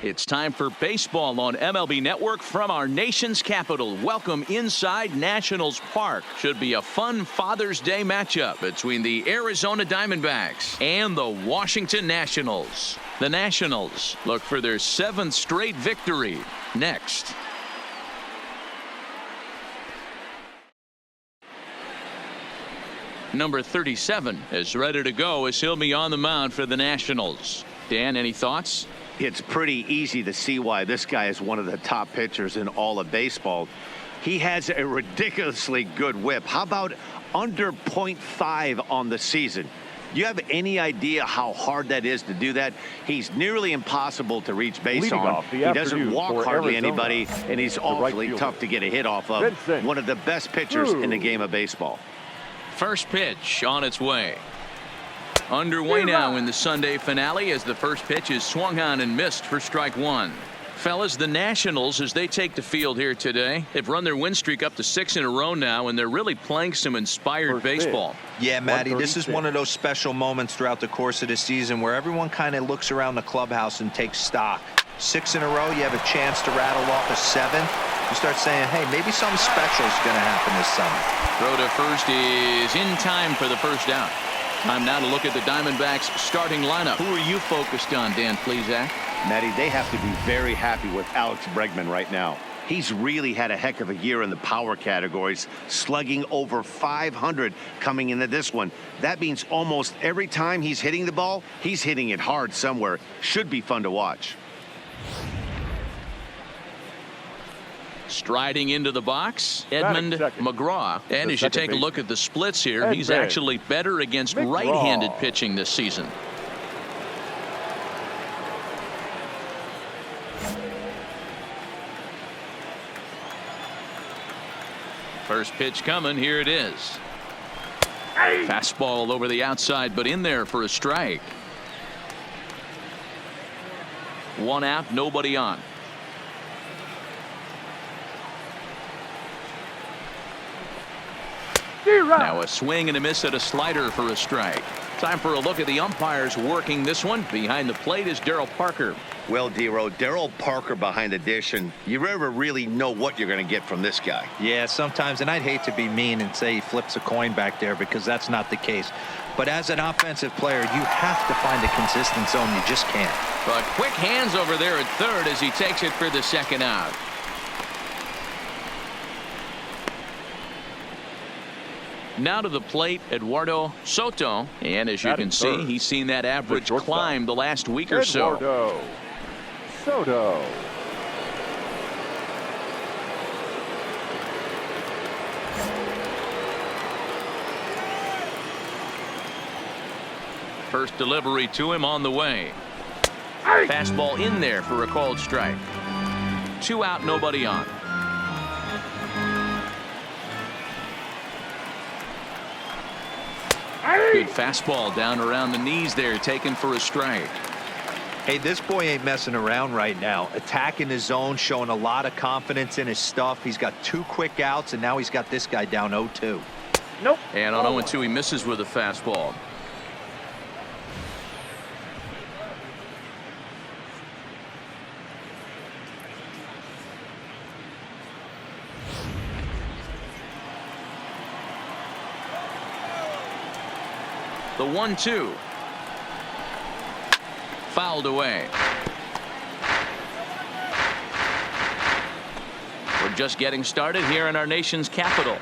It's time for baseball on MLB Network from our nation's capital. Welcome inside Nationals Park. Should be a fun Father's Day matchup between the Arizona Diamondbacks and the Washington Nationals. The Nationals look for their 7th straight victory next. Number 37 is ready to go as he'll be on the mound for the Nationals. Dan, any thoughts? It's pretty easy to see why this guy is one of the top pitchers in all of baseball. He has a ridiculously good whip. How about under .5 on the season? Do you have any idea how hard that is to do that? He's nearly impossible to reach base on. He doesn't walk hardly anybody, and he's awfully tough to get a hit off of. One of the best pitchers in the game of baseball. First pitch on its way. Underway now in the Sunday finale as the first pitch is swung on and missed for strike one. Fellas, the Nationals, as they take the field here today, they've run their win streak up to 6 in a row now, and they're really playing some inspired baseball. Yeah, Matty, this is one of those special moments throughout the course of the season where everyone kind of looks around the clubhouse and takes stock. 6 in a row, you have a chance to rattle off a 7th. You start saying, hey, maybe something special is going to happen this summer. Throw to first is in time for the first out. Time now to look at the Diamondbacks starting lineup. Who are you focused on, Dan Plesac? Matty, they have to be very happy with Alex Bregman right now. He's really had a heck of a year in the power categories, slugging over 500 coming into this one. That means almost every time he's hitting the ball, he's hitting it hard somewhere. Should be fun to watch. Striding into the box, Edmund McGraw. And as you take a look at the splits here, he's actually better against right-handed pitching this season. First pitch coming. Here it is. Fastball over the outside, but in there for a strike. 1 out, nobody on. Now a swing and a miss at a slider for a strike. Time for a look at the umpires working this one. Behind the plate is Darryl Parker. Well, D-Row, Darryl Parker behind the dish, and you never really know what you're going to get from this guy. Yeah, sometimes, and I'd hate to be mean and say he flips a coin back there because that's not the case. But as an offensive player, you have to find a consistent zone. You just can't. But quick hands over there at third as he takes it for the second out. Now to the plate, Eduardo Soto. And as you can see, he's seen that average climb the last week or so. Eduardo Soto. First delivery to him on the way. Fastball in there for a called strike. 2 out, nobody on. Good fastball down around the knees there, taken for a strike. Hey, this boy ain't messing around right now. Attacking his zone, showing a lot of confidence in his stuff. He's got 2 quick outs, and now he's got this guy down 0-2. Nope. And on 0-2, he misses with a fastball. The 1-2. Fouled away. We're just getting started here in our nation's capital.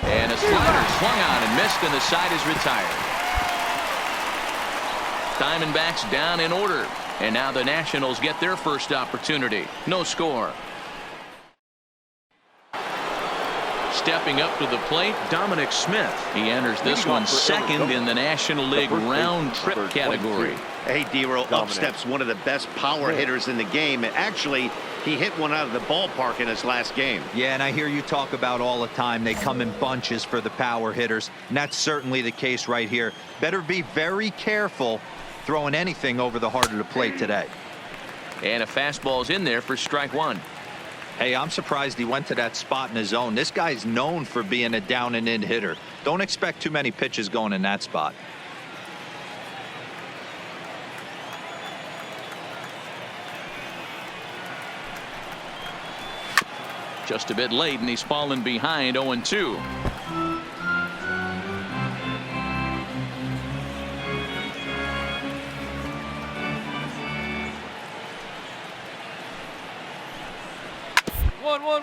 And a slider swung on and missed, and the side is retired. Diamondbacks down in order. And now the Nationals get their first opportunity. No score. Stepping up to the plate, Dominic Smith. He enters this one second in the National League round trip category. Hey, D-Row, up steps one of the best power hitters in the game. And actually, he hit one out of the ballpark in his last game. Yeah, and I hear you talk about all the time they come in bunches for the power hitters, and that's certainly the case right here. Better be very careful throwing anything over the heart of the plate today. And a fastball's in there for strike one. Hey, I'm surprised he went to that spot in his zone. This guy's known for being a down and in hitter. Don't expect too many pitches going in that spot. Just a bit late, and he's fallen behind 0-2.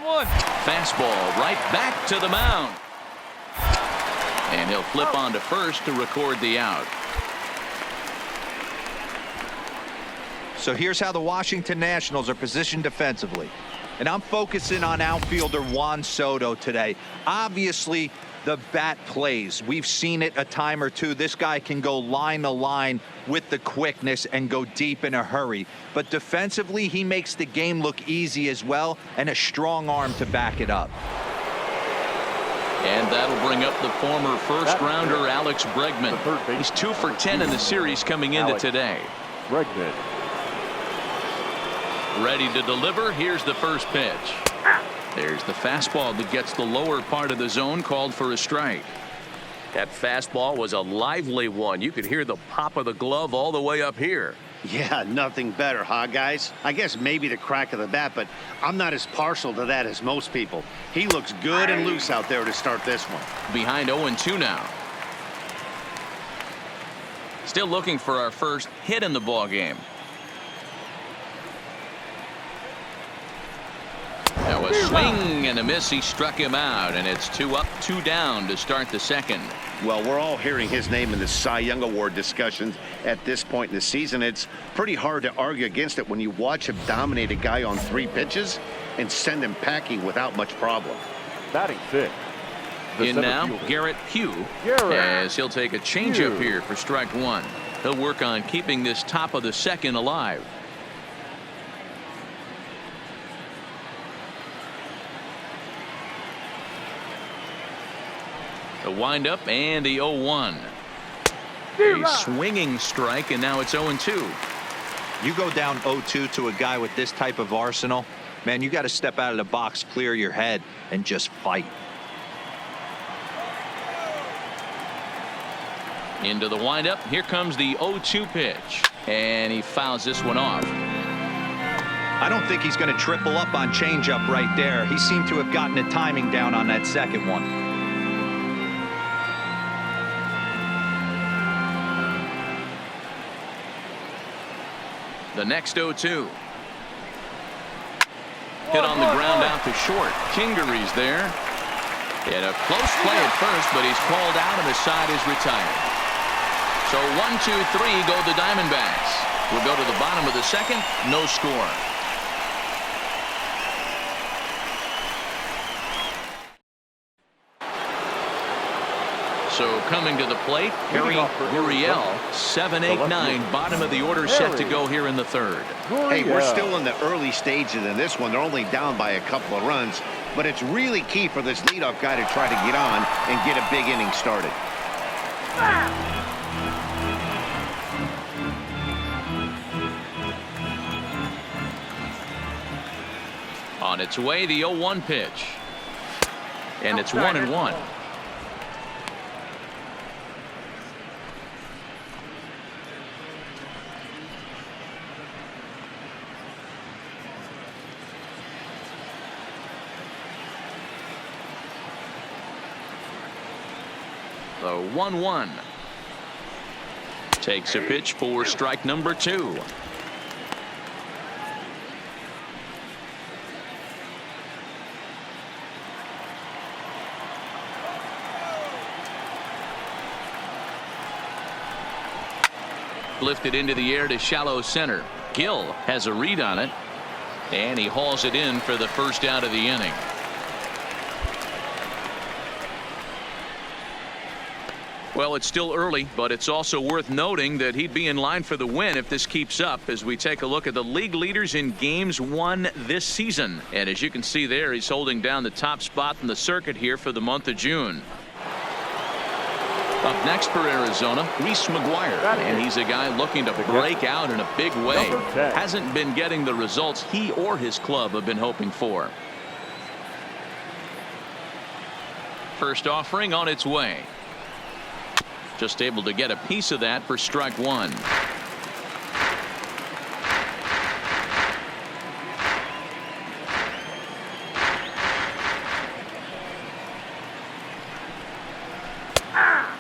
One. Fastball right back to the mound. And he'll flip on to first to record the out. So here's how the Washington Nationals are positioned defensively. And I'm focusing on outfielder Juan Soto today. Obviously, the bat plays. We've seen it a time or two. This guy can go line to line with the quickness and go deep in a hurry. But defensively, he makes the game look easy as well, and a strong arm to back it up. And that'll bring up the former first-rounder Alex Bregman. He's 2 for 10 in the series coming into today. Bregman. Ready to deliver. Here's the first pitch. There's the fastball that gets the lower part of the zone, called for a strike. That fastball was a lively one. You could hear the pop of the glove all the way up here. Yeah, nothing better, huh, guys? I guess maybe the crack of the bat, but I'm not as partial to that as most people. He looks good and loose out there to start this one. Behind 0-2 now. Still looking for our first hit in the ball game. That was swing and a miss. He struck him out, and it's 2 up, 2 down to start the second. Well, we're all hearing his name in the Cy Young Award discussions at this point in the season. It's pretty hard to argue against it when you watch him dominate a guy on 3 pitches and send him packing without much problem. Batting 5th. In now, Garrett Pugh, as he'll take a changeup here for strike 1. He'll work on keeping this top of the second alive. The windup and the 0-1. A swinging strike, and now it's 0-2. You go down 0-2 to a guy with this type of arsenal, man, you got to step out of the box, clear your head, and just fight. Into the windup. Here comes the 0-2 pitch, and he fouls this one off. I don't think he's going to triple up on changeup right there. He seemed to have gotten the timing down on that second one. The next 0-2. Hit on the ground out to short. Kingery's there. And a close play at first, but he's called out and the side is retired. So 1-2-3 go the Diamondbacks. We'll go to the bottom of the second. No score. So coming to the plate, Harry Gurriel, 7-8-9, bottom of the order, set to go here in the third. Hey, we're still in the early stages in this one. They're only down by a couple of runs, but it's really key for this leadoff guy to try to get on and get a big inning started. On its way, the 0-1 pitch. And it's 1-1. The 1-1. Takes a pitch for strike number 2. Lifted into the air to shallow center. Gill has a read on it, and he hauls it in for the first out of the inning. Well, it's still early, but it's also worth noting that he'd be in line for the win if this keeps up, as we take a look at the league leaders in games won this season. And as you can see there, he's holding down the top spot in the circuit here for the month of June. Up next for Arizona, Reese McGuire, and he's a guy looking to break out in a big way. Hasn't been getting the results he or his club have been hoping for. First offering on its way. Just able to get a piece of that for strike 1.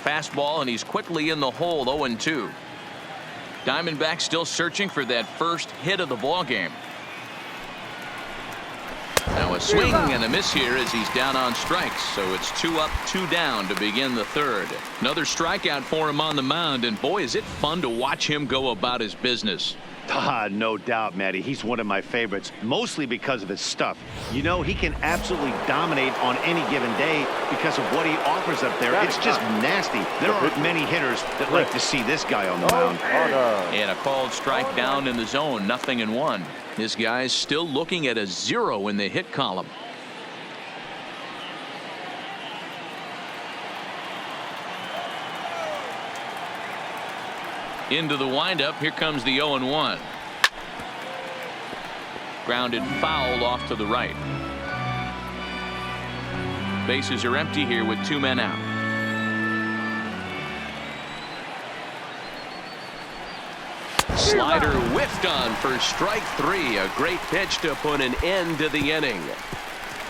Fastball, and he's quickly in the hole. 0-2. Diamondbacks still searching for that first hit of the ball game. Now a swing and a miss here as he's down on strikes. So it's 2 up, 2 down to begin the third. Another strikeout for him on the mound, and boy, is it fun to watch him go about his business. No doubt, Matty. He's one of my favorites, mostly because of his stuff. You know, he can absolutely dominate on any given day because of what he offers up there. It's just nasty. There aren't many hitters that like to see this guy on the mound. And a called strike down in the zone, 0-1. This guy's still looking at a 0 in the hit column. Into the windup. Here comes the 0-1. Grounded foul off to the right. Bases are empty here with 2 men out. Slider whiffed on for strike 3. A great pitch to put an end to the inning.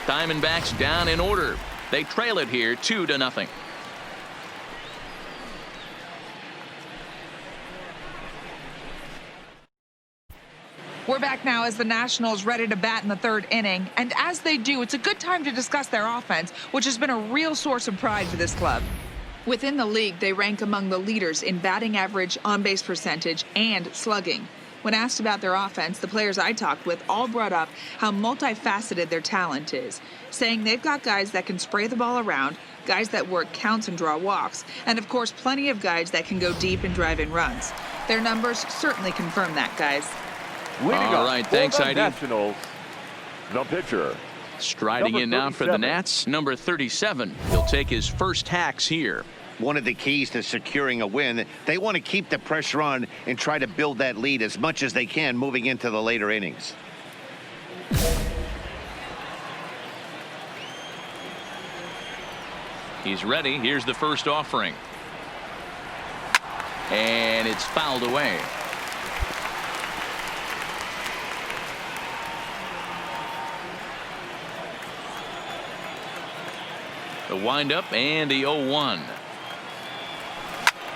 Diamondbacks down in order. They trail it here 2-0. We're back now as the Nationals ready to bat in the 3rd inning. And as they do, it's a good time to discuss their offense, which has been a real source of pride for this club. Within the league, they rank among the leaders in batting average, on-base percentage, and slugging. When asked about their offense, the players I talked with all brought up how multifaceted their talent is, saying they've got guys that can spray the ball around, guys that work counts and draw walks, and of course plenty of guys that can go deep and drive in runs. Their numbers certainly confirm that, guys. All right, thanks, Heidi. Nationals, the pitcher. Striding in now for the Nats, number 37. He'll take his first hacks here. One of the keys to securing a win, they want to keep the pressure on and try to build that lead as much as they can moving into the later innings. He's ready. Here's the first offering. And it's fouled away. The windup and the 0-1.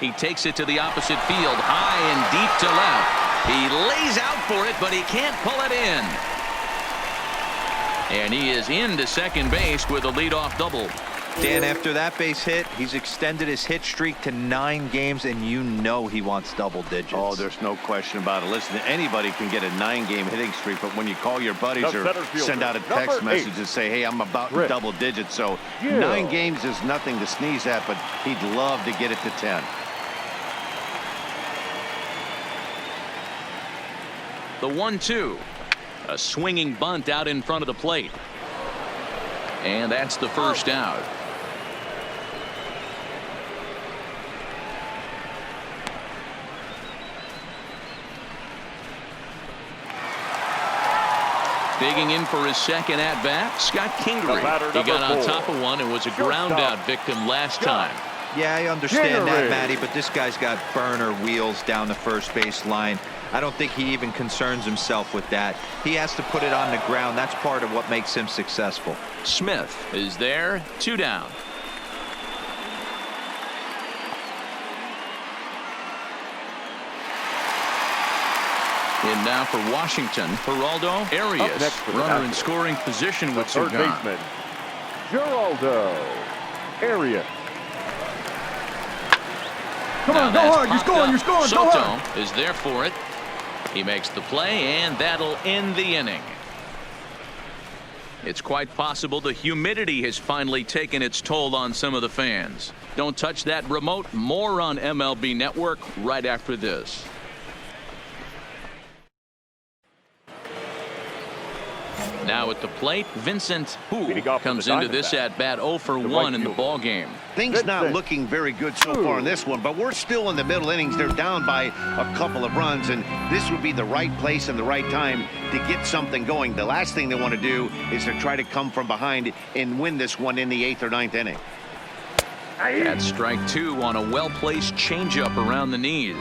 He takes it to the opposite field, high and deep to left. He lays out for it, but he can't pull it in. And he is into second base with a leadoff double. Dan, after that base hit, he's extended his hit streak to 9 games, and you know he wants double digits. Oh, there's no question about it. Listen, anybody can get a 9-game hitting streak, but when you call your buddies or send out a text message and say, hey, I'm about in double digits, so 9 games is nothing to sneeze at, but he'd love to get it to 10. The 1-2. A swinging bunt out in front of the plate. And that's the first out. Digging in for his second at-bat, Scott Kingery. He got on top of one and was a ground-out victim last time. Yeah, I understand that, Matty, but this guy's got burner wheels down the first base line. I don't think he even concerns himself with that. He has to put it on the ground. That's part of what makes him successful. Smith is there, 2 down. In now for Washington, Geraldo Arias, runner in scoring position with third baseman, Geraldo Arias. Come on, go hard. You're scoring. You're scoring. Go hard. Soto is there for it. He makes the play, and that'll end the inning. It's quite possible the humidity has finally taken its toll on some of the fans. Don't touch that remote. More on MLB Network right after this. Now at the plate, Vincent Hu comes into this at-bat 0 for 1 in the ball game. Things not looking very good so far in this one, but we're still in the middle innings. They're down by a couple of runs, and this would be the right place and the right time to get something going. The last thing they want to do is to try to come from behind and win this one in the 8th or 9th inning. That's strike 2 on a well-placed changeup around the knees.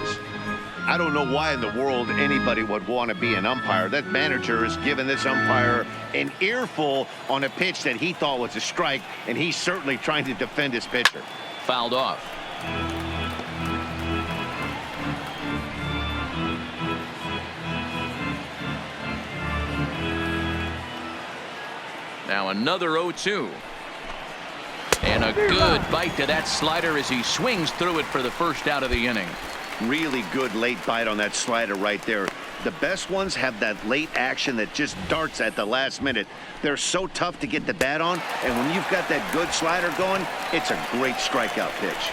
I don't know why in the world anybody would want to be an umpire. That manager has given this umpire an earful on a pitch that he thought was a strike, and he's certainly trying to defend his pitcher. Fouled off. Now another 0-2. And a good bite to that slider as he swings through it for the first out of the inning. Really good late bite on that slider right there. The best ones have that late action that just darts at the last minute. They're so tough to get the bat on, and when you've got that good slider going, it's a great strikeout pitch.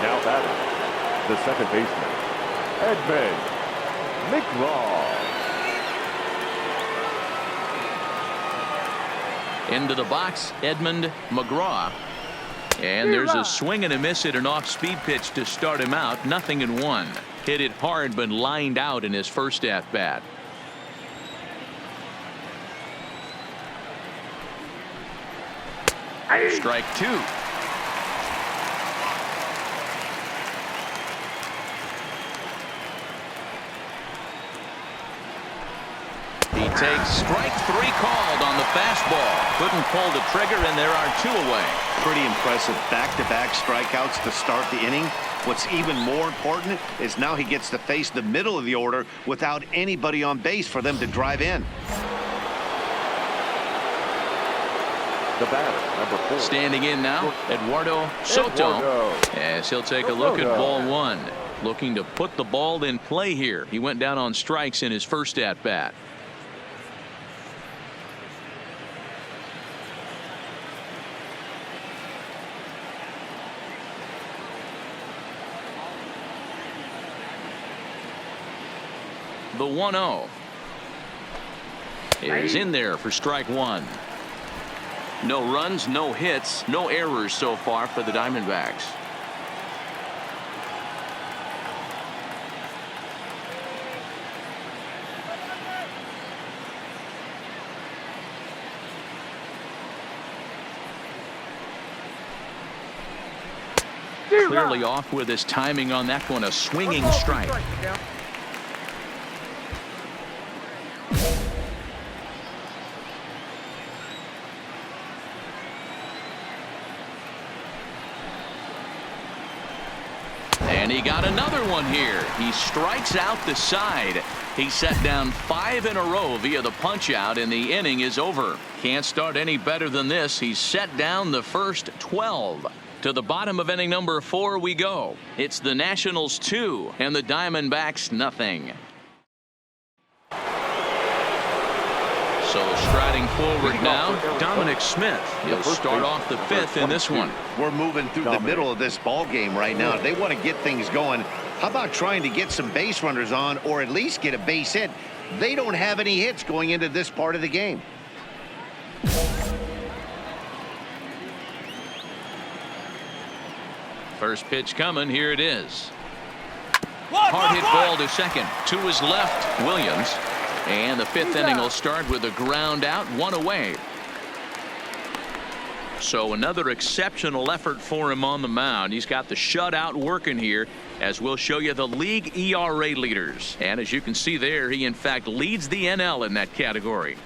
Now batting, the second baseman, Edmund McGraw. Into the box, Edmund McGraw. And there's a swing and a miss at an off-speed pitch to start him out. 0-1. Hit it hard, but lined out in his first at-bat. Strike 2. He takes strike 3 called on the fastball. Couldn't pull the trigger, and there are 2 away. Pretty impressive back-to-back strikeouts to start the inning. What's even more important is now he gets to face the middle of the order without anybody on base for them to drive in. The batter, number 4. Standing in now, Eduardo Soto. As he'll take a look at ball 1. Looking to put the ball in play here. He went down on strikes in his first at-bat. The 1-0 is in there for strike 1. No runs, no hits, no errors so far for the Diamondbacks. Clearly off with his timing on that one, a swinging strike. And he got another one here. He strikes out the side. He set down 5 in a row via the punch out, and the inning is over. Can't start any better than this. He's set down the first 12. To the bottom of inning number 4 we go. It's the Nationals 2 and the Diamondbacks nothing. So striding forward now, Dominic Smith. He'll start off the 5th in this one. We're moving through the middle of this ball game right now. If they want to get things going, how about trying to get some base runners on, or at least get a base hit? They don't have any hits going into this part of the game. First pitch coming. Here it is. Hard hit ball to second. To his left, Williams. And the 5th inning will start with a ground out, 1 away. So another exceptional effort for him on the mound. He's got the shutout working here, as we'll show you the league ERA leaders. And as you can see there, he in fact leads the NL in that category.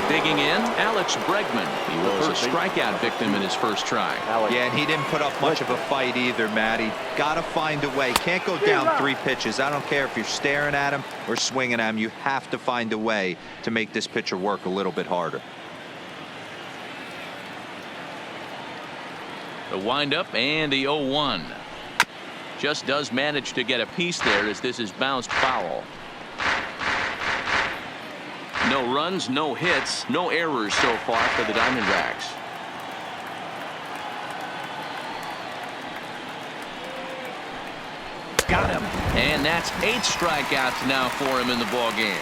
Digging in, Alex Bregman. He was a strikeout victim in his first try. Yeah, and he didn't put up much of a fight either, Matty. Got to find a way. Can't go down 3 pitches. I don't care if you're staring at him or swinging at him. You have to find a way to make this pitcher work a little bit harder. The windup and the 0-1. Just does manage to get a piece there as this is bounced foul. No runs, no hits, no errors so far for the Diamondbacks. Got him. And that's 8 strikeouts now for him in the ball game.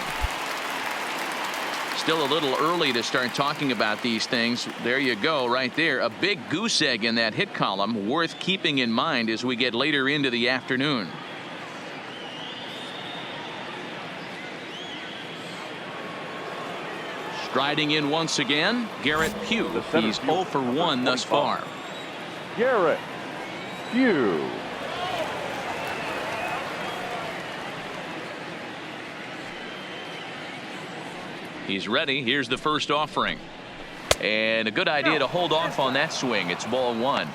Still a little early to start talking about these things. There you go, right there. A big goose egg in that hit column, worth keeping in mind as we get later into the afternoon. Striding in once again, Garrett Pugh. He's 0 for 1 thus far. Garrett Pugh. He's ready. Here's the first offering. And a good idea to hold off on that swing. It's ball one.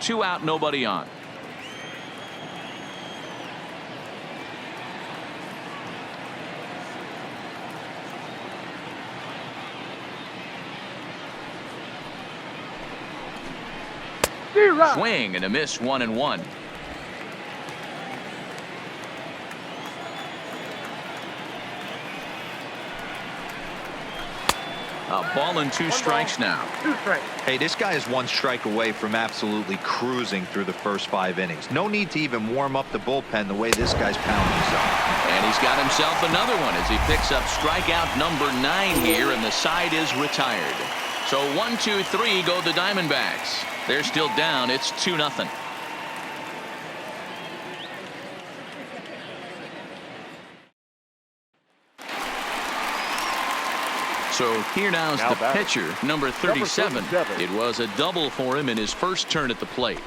2 out, nobody on. Swing and a miss, 1-1. A ball and 2 strikes now. Hey, this guy is 1 strike away from absolutely cruising through the first 5 innings. No need to even warm up the bullpen the way this guy's pounding himself. And he's got himself another one as he picks up strikeout number 9 here, and the side is retired. So 1, 2, 3 go the Diamondbacks. They're still down. It's 2-0. So here now is the pitcher, number 37. It was a double for him in his first turn at the plate.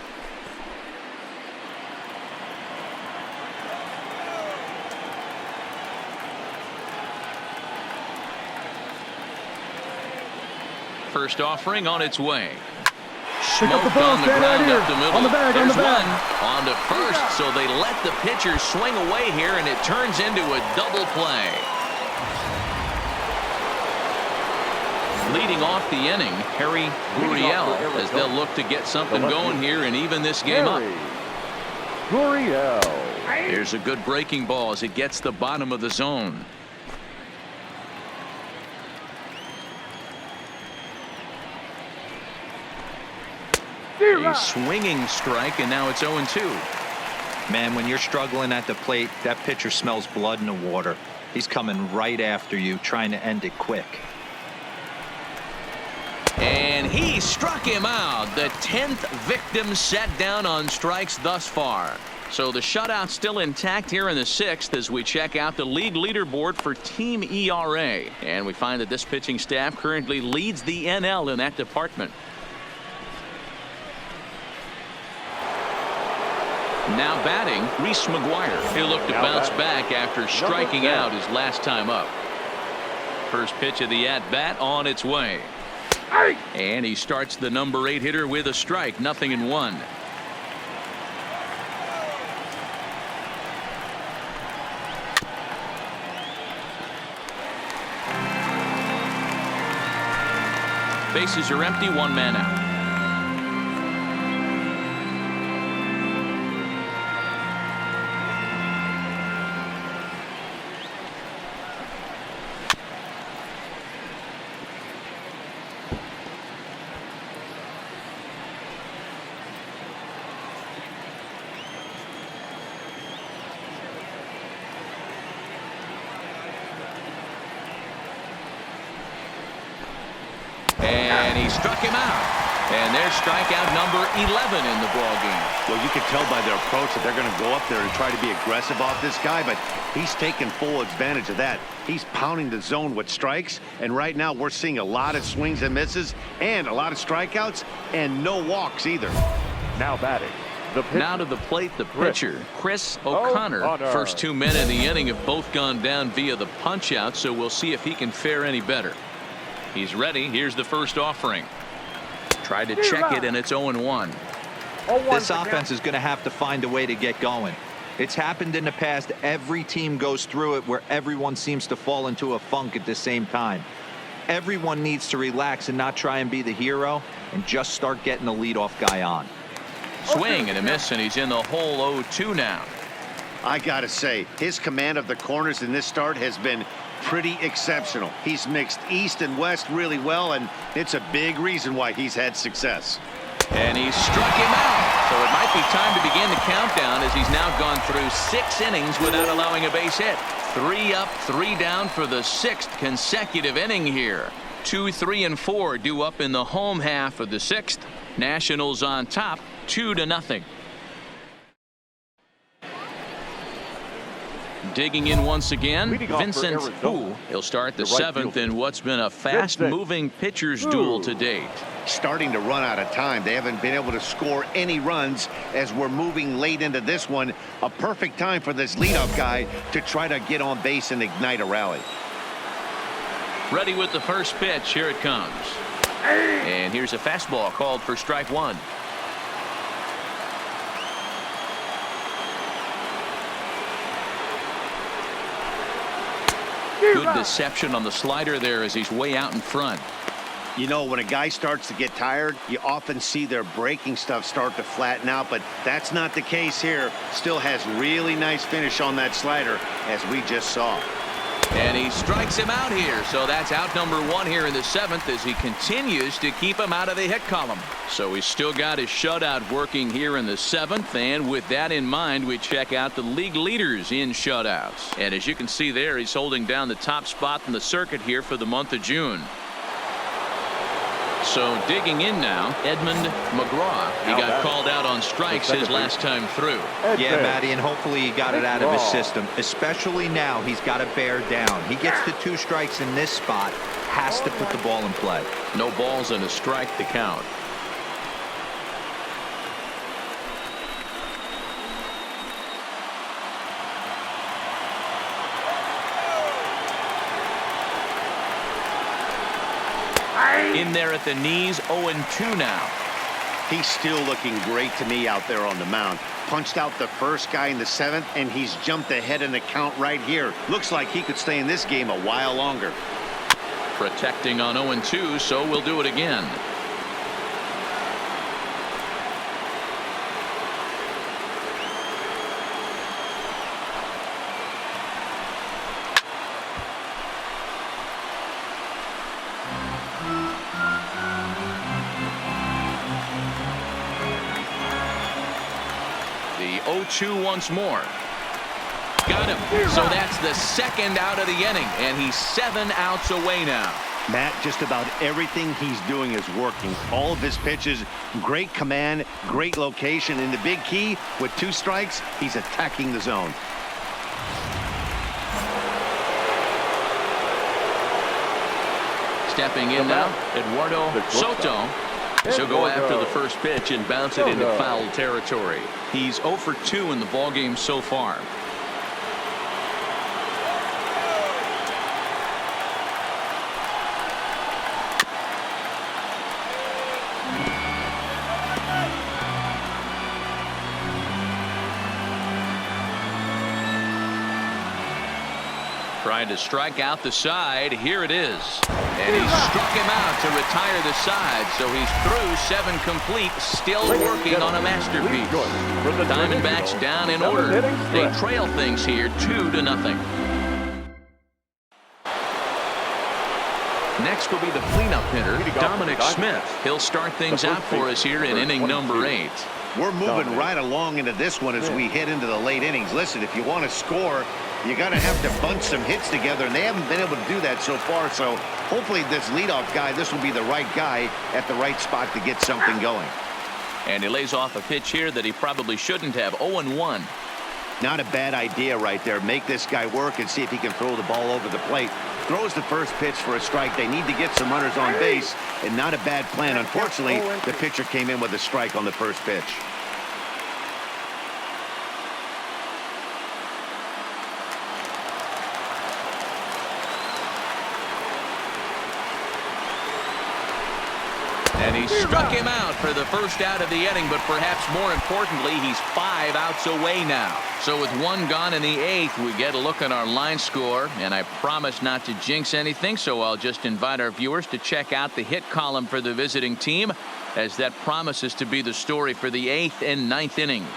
First offering on its way. Smoked on the ground up the middle. There's one on to first, so they let the pitcher swing away here, and it turns into a double play. Leading off the inning, Harry Gurriel, as they'll look to get something going here and even this game up. Gurriel. Here's a good breaking ball as it gets the bottom of the zone. A swinging strike, and now it's 0-2. Man, when you're struggling at the plate, that pitcher smells blood in the water. He's coming right after you, trying to end it quick. And he struck him out. The 10th victim set down on strikes thus far. So the shutout still intact here in the 6th as we check out the league leaderboard for team ERA. And we find that this pitching staff currently leads the NL in that department. Now batting, Reese McGuire. He'll look to bounce back after striking out his last time up. First pitch of the at-bat on its way. And he starts the number 8 hitter with a strike, 0-1. Bases are empty, 1 man out. And he struck him out. And there's strikeout number 11 in the ball game. Well, you can tell by their approach that they're going to go up there and try to be aggressive off this guy, but he's taking full advantage of that. He's pounding the zone with strikes, and right now we're seeing a lot of swings and misses and a lot of strikeouts and no walks either. Now batting. Now to the plate, the pitcher, Chris O'Connor. First 2 men in the inning have both gone down via the punch-out, so we'll see if he can fare any better. He's ready. Here's the first offering. Tried to check it, and it's 0-1. This offense is going to have to find a way to get going. It's happened in the past. Every team goes through it where everyone seems to fall into a funk at the same time. Everyone needs to relax and not try and be the hero and just start getting the leadoff guy on. Swing and a miss, and he's in the hole 0-2 now. I gotta say, his command of the corners in this start has been pretty exceptional. He's mixed east and west really well, and it's a big reason why he's had success. And he struck him out. So it might be time to begin the countdown as he's now gone through 6 innings without allowing a base hit. 3 up, 3 down for the 6th consecutive inning here. 2, 3, and 4 due up in the home half of the 6th. Nationals on top, 2-0. Digging in once again, Leading off for Vincent Arizona, Hu. He'll start the the right seventh fielder. in what's been a fast-moving pitcher's duel to date. Starting to run out of time. They haven't been able to score any runs as we're moving late into this one. A perfect time for this leadoff guy to try to get on base and ignite a rally. Ready with the first pitch. Here it comes. And here's a fastball called for strike one. Good deception on the slider there as he's way out in front. You know, when a guy starts to get tired, you often see their breaking stuff start to flatten out, but that's not the case here. Still has really nice finish on that slider, as we just saw. And he strikes him out here, so that's out number one here in the seventh as he continues to keep him out of the hit column. So he's still got his shutout working here in the seventh, and with that in mind, we check out the league leaders in shutouts. And as you can see there, he's holding down the top spot in the circuit here for the month of June. So digging in now, Edmund McGraw. He got called out on strikes his last time through. Yeah, Matty, and hopefully he got it out of his system. Especially now, he's got to bear down. He gets the 2 strikes in this spot, has to put the ball in play. No balls and a strike to count. In there at the knees, 0-2 now. He's still looking great to me out there on the mound. Punched out the first guy in the seventh, and he's jumped ahead in the count right here. Looks like he could stay in this game a while longer. Protecting on 0-2, so we'll do it again. The 0-2 once more. Got him. So that's the second out of the inning, and he's 7 outs away now. Matt, just about everything he's doing is working. All of his pitches, great command, great location, and the big key, with 2 strikes, he's attacking the zone. Stepping in now, Eduardo Soto. She'll go after the first pitch and bounce it into foul territory. He's 0 for 2 in the ballgame so far. Trying to strike out the side. Here it is. And he struck him out to retire the side. So he's through 7 complete, still working on a masterpiece. Diamondbacks down in order. They trail things here 2-0. Next will be the cleanup hitter, Dominic Smith. He'll start things out for us here in inning number 8. We're moving right along into this one as we head into the late innings. Listen, if you want to score, you got to have to bunch some hits together, and they haven't been able to do that so far. So hopefully this leadoff guy, this will be the right guy at the right spot to get something going. And he lays off a pitch here that he probably shouldn't have. 0-1. Not a bad idea right there. Make this guy work and see if he can throw the ball over the plate. Throws the first pitch for a strike. They need to get some runners on base, and not a bad plan. Unfortunately, the pitcher came in with a strike on the first pitch. And he struck him out for the first out of the inning, but perhaps more importantly, he's 5 outs away now. So with 1 gone in the 8th, we get a look at our line score, and I promise not to jinx anything, so I'll just invite our viewers to check out the hit column for the visiting team, as that promises to be the story for the 8th and 9th innings.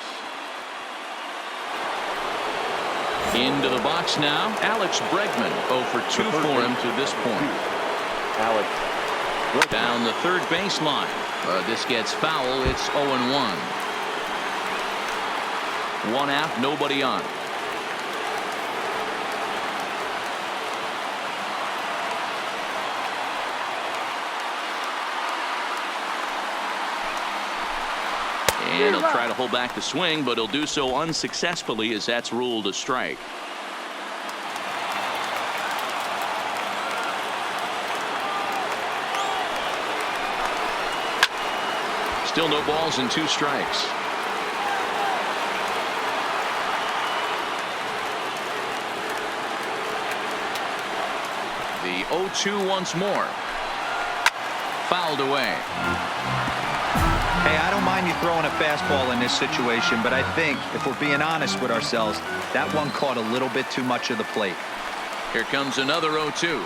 Into the box now, Alex Bregman, 0 for 2 for him to this point. Alex. Down the third baseline. This gets foul. It's 0-1. 1 out, nobody on. And he'll try to hold back the swing, but he'll do so unsuccessfully as that's ruled a strike. Still no balls and 2 strikes. The 0-2 once more. Fouled away. Hey, I don't mind you throwing a fastball in this situation, but I think if we're being honest with ourselves, that one caught a little bit too much of the plate. Here comes another 0-2.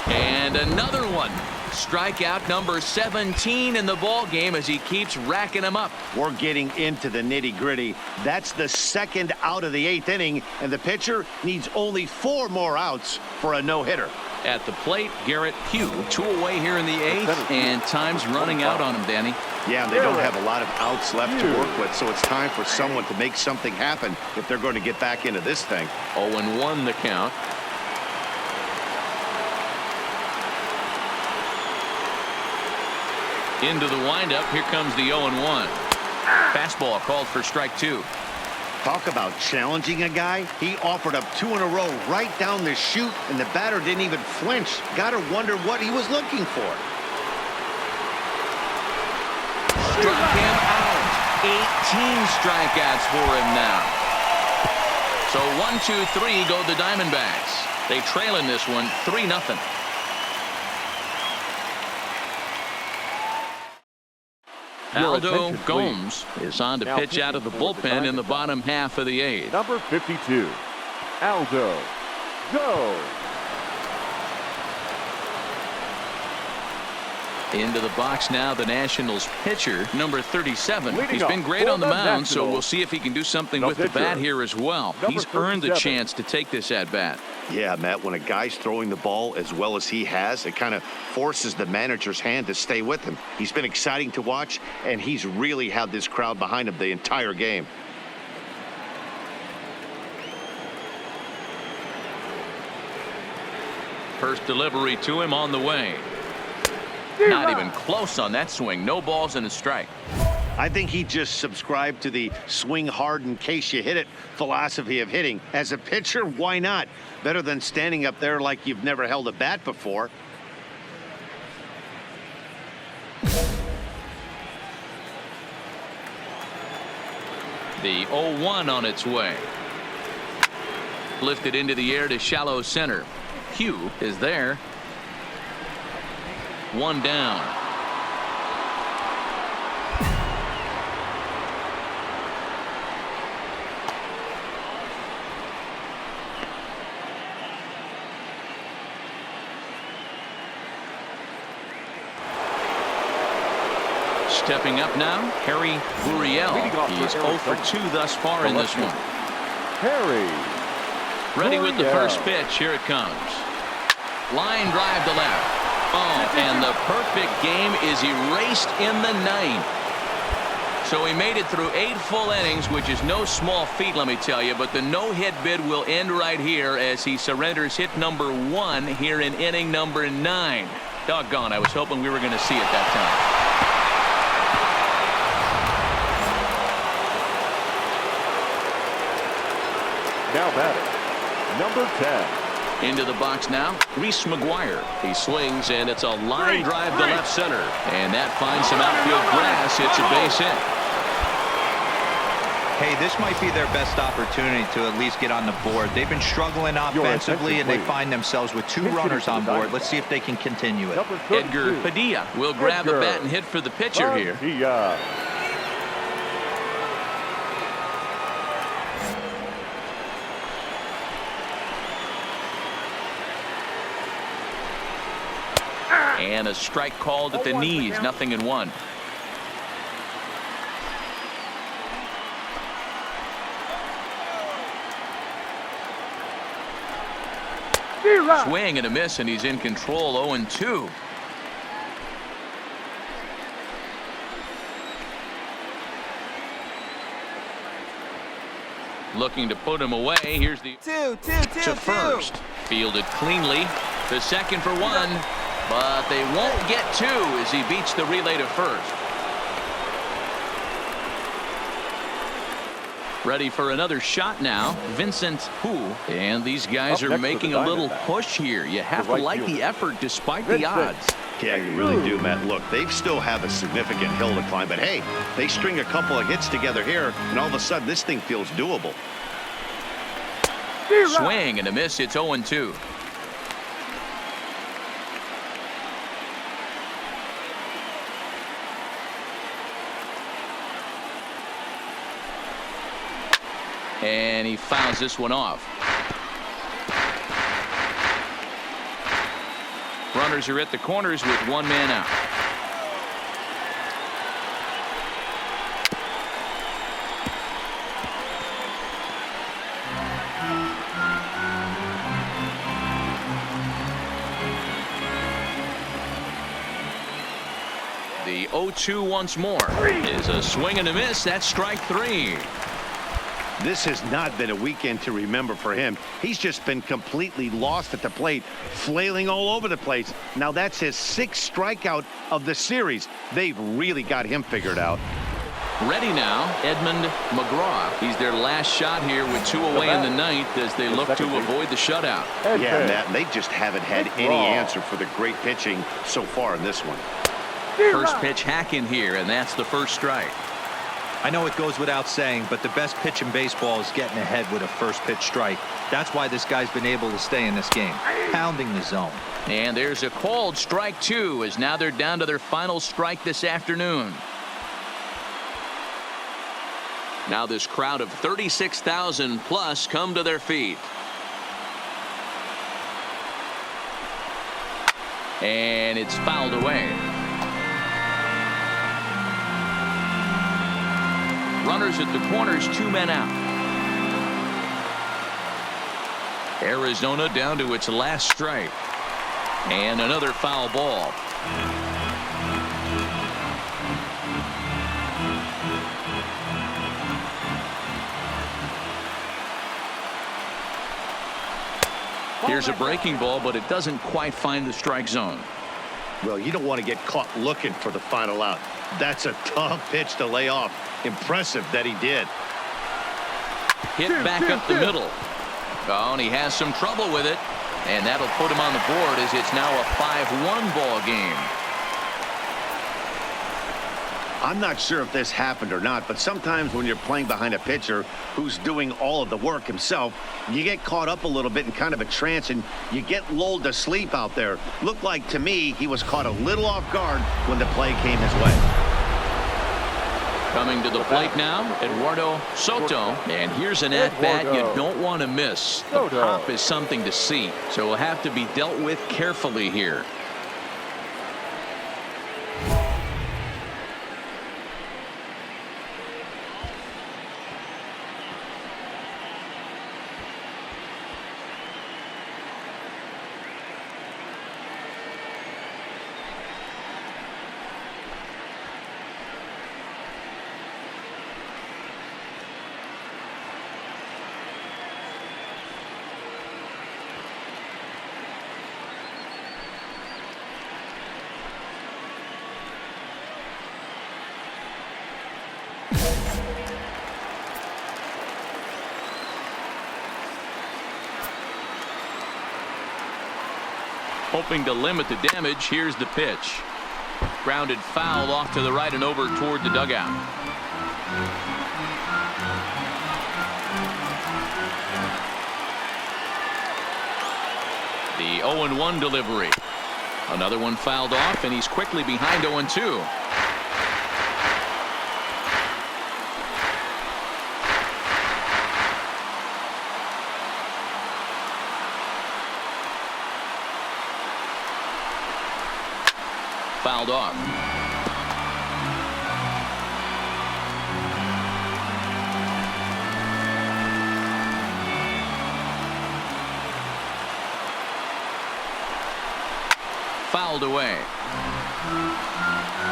And another one. Strikeout number 17 in the ball game as he keeps racking them up. We're getting into the nitty-gritty. That's the second out of the 8th inning, and the pitcher needs only 4 more outs for a no-hitter. At the plate, Garrett Pugh. 2 away here in the 8th, and time's running out on him, Danny. Yeah, and they don't have a lot of outs left to work with, so it's time for someone to make something happen if they're going to get back into this thing. 0-1 the count. Into the windup. Here comes the 0-1. Fastball called for strike 2. Talk about challenging a guy. He offered up 2 in a row right down the chute, and the batter didn't even flinch. Gotta wonder what he was looking for. Struck him out. 18 strikeouts for him now. So 1-2-3 go the Diamondbacks. They trail in this one 3-0. Aldo Gomes is on to pitch out of the bullpen in the bottom half of the 8th. Number 52, Aldo Gomes. Into the box now, the Nationals pitcher, number 37. He's been great for on the the mound, so Nationals. we'll see if he can do something The with the pitcher, bat here as well. number He's earned the 37. chance to take this at-bat. Yeah, Matt, when a guy's throwing the ball as well as he has, it kind of forces the manager's hand to stay with him. He's been exciting to watch, and he's really had this crowd behind him the entire game. First delivery to him on the way. Not even close on that swing. No balls and a strike. I think he just subscribed to the swing hard in case you hit it philosophy of hitting. As a pitcher, why not? Better than standing up there like you've never held a bat before. The 0-1 on its way. Lifted into the air to shallow center. Pugh is there. 1 down. Stepping up now, Harry Gurriel. He's 0 for 2 thus far in this one. Harry Ready with the first pitch. Here it comes. Line drive to left. Oh, and the perfect game is erased in the 9th. So he made it through 8 full innings, which is no small feat, let me tell you. But the no-hit bid will end right here as he surrenders hit number 1 here in inning number 9. Doggone, I was hoping we were going to see it that time. now batting, number 10. Into the box now, Reese McGuire. He swings, and it's a line drive to left center. And that finds some outfield grass. It's a base hit. Hey, this might be their best opportunity to at least get on the board. They've been struggling offensively, and they find themselves with 2 runners on board. Let's see if they can continue it. Edgar Padilla will grab the bat and hit for the pitcher here. And a strike called at the knees. 0-1. Swing and a miss, and he's in control. 0-2. Looking to put him away. Here's the to first. Fielded cleanly. To second for 1. But they won't get 2 as he beats the relay to first. Ready for another shot now, Vincent Hu. And these guys are making a little push here. You have to like the effort despite the odds. Yeah, you really do, Matt. Look, they still have a significant hill to climb, but hey, they string a couple of hits together here, and all of a sudden this thing feels doable. Swing and a miss. It's 0-2. And he fouls this one off. Runners are at the corners with one man out. The 0-2 once more is a swing and a miss. That's strike 3. This has not been a weekend to remember for him. He's just been completely lost at the plate, flailing all over the place. Now that's his 6th strikeout of the series. They've really got him figured out. Ready now, Edmund McGraw. He's their last shot here with 2 away in the 9th as they look to avoid the shutout. Yeah, Matt, and they just haven't had any answer for the great pitching so far in this one. First pitch hack in here, and that's the first strike. I know it goes without saying, but the best pitch in baseball is getting ahead with a first pitch strike. That's why this guy's been able to stay in this game, pounding the zone. And there's a called strike 2 as now they're down to their final strike this afternoon. Now this crowd of 36,000 plus come to their feet. And it's fouled away. Runners at the corners, 2 men out. Arizona down to its last strike. And another foul ball. Here's a breaking ball, but it doesn't quite find the strike zone. Well, you don't want to get caught looking for the final out. That's a tough pitch to lay off. Impressive that he did. Hit back up the middle. Oh, and he has some trouble with it. And that'll put him on the board as it's now a 5-1 ball game. I'm not sure if this happened or not, but sometimes when you're playing behind a pitcher who's doing all of the work himself, you get caught up a little bit in kind of a trance and you get lulled to sleep out there. Looked like to me he was caught a little off guard when the play came his way. Coming to the plate now, Eduardo Soto. And here's an at-bat you don't want to miss. The pop is something to see, so will have to be dealt with carefully here. Hoping to limit the damage, here's the pitch. Grounded foul off to the right and over toward the dugout. The 0-1 delivery. Another one fouled off, and he's quickly behind 0-2. Fouled off. Fouled away.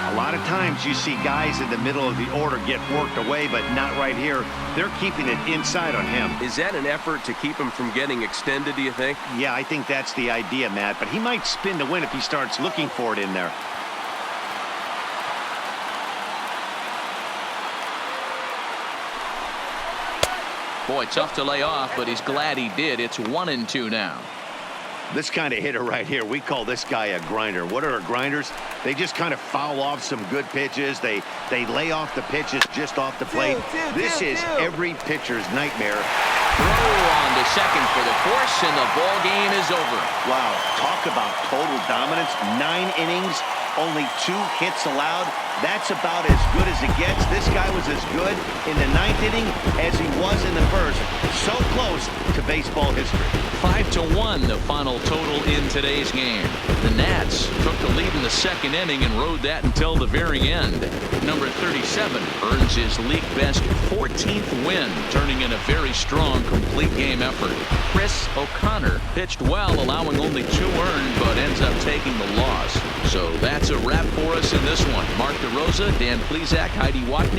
A lot of times you see guys in the middle of the order get worked away, but not right here. They're keeping it inside on him. Is that an effort to keep him from getting extended, do you think? Yeah, I think that's the idea, Matt, but he might spin to win if he starts looking for it in there. Boy, tough to lay off, but he's glad he did. It's 1-2 now. This kind of hitter right here, we call this guy a grinder. What are grinders? They just kind of foul off some good pitches. They lay off the pitches just off the plate. This is every pitcher's nightmare. Throw on to second for the force, and the ball game is over. Wow, talk about total dominance. 9 innings, only 2 hits allowed. That's about as good as it gets. This guy was as good in the 9th inning as he was in the 1st. So close to baseball history. 5-1, the final total in today's game. The Nats took the lead in the 2nd inning and rode that until the very end. Number 37 earns his league best 14th win, turning in a very strong complete game effort. Chris O'Connor pitched well, allowing only 2 earned, but ends up taking the loss. So that's a wrap for us in this one. Mark DeRosa, Dan Plesac, Heidi Watney.